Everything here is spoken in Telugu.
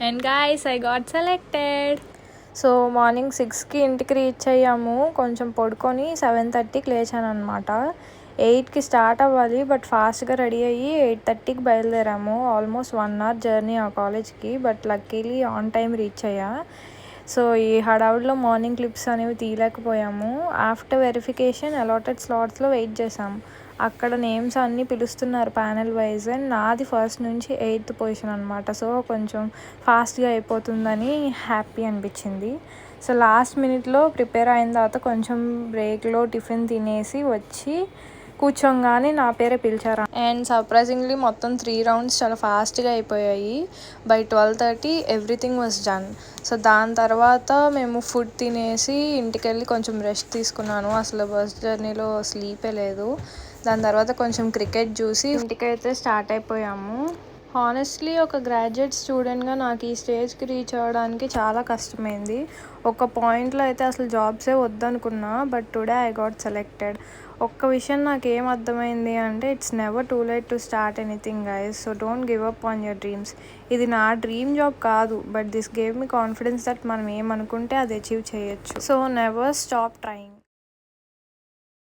And guys I got selected. So morning 6కి ఇంటికి రీచ్ అయ్యాము. కొంచెం పడుకొని 7:30కి లేచాను అనమాట. 8కి స్టార్ట్ అవ్వాలి, బట్ ఫాస్ట్గా రెడీ అయ్యి 8:30కి బయలుదేరాము. ఆల్మోస్ట్ 1 అవర్ జర్నీ ఆ కాలేజ్కి, but luckily on time reach అయ్యా. సో ఈ హడావుడిలో మార్నింగ్ క్లిప్స్ అనేవి తీయలేకపోయాము. ఆఫ్టర్ వెరిఫికేషన్ అలాటెడ్ స్లాట్స్లో వెయిట్ చేసాము. అక్కడ నేమ్స్ అన్నీ పిలుస్తున్నారు ప్యానెల్ వైజ్, అండ్ నాది ఫస్ట్ నుంచి 8th పొజిషన్ అనమాట. సో కొంచెం ఫాస్ట్గా అయిపోతుందని హ్యాపీ అనిపించింది. సో లాస్ట్ మినిట్లో ప్రిపేర్ అయిన తర్వాత కొంచెం బ్రేక్లో టిఫిన్ తినేసి వచ్చి కూర్చోగానే నా పేరే పిలిచారు. అండ్ సర్ప్రైజింగ్లీ మొత్తం 3 రౌండ్స్ చాలా ఫాస్ట్గా అయిపోయాయి. By 12:30 everything was done. So దాని తర్వాత మేము ఫుడ్ తినేసి ఇంటికి వెళ్ళి కొంచెం రెస్ట్ తీసుకున్నాను. అసలు బస్ జర్నీలో స్లీపే లేదు. దాని తర్వాత కొంచెం క్రికెట్ చూసి ఇంటికైతే స్టార్ట్ అయిపోయాము. హానెస్ట్లీ ఒక గ్రాడ్యుయేట్ స్టూడెంట్గా నాకు ఈ స్టేజ్కి రీచ్ అవ్వడానికి చాలా కష్టమైంది. ఒక పాయింట్లో అయితే అసలు జాబ్సే వద్దనుకున్నా, but today I got selected. ఒక్క విషయం నాకు ఏం అర్థమైంది అంటే, it's never too late to start anything guys. So don't give up on your dreams. ఇది నా డ్రీమ్ జాబ్ కాదు, but this gave me confidence that మనం ఏమనుకుంటే అది అచీవ్ చేయొచ్చు. So never stop trying.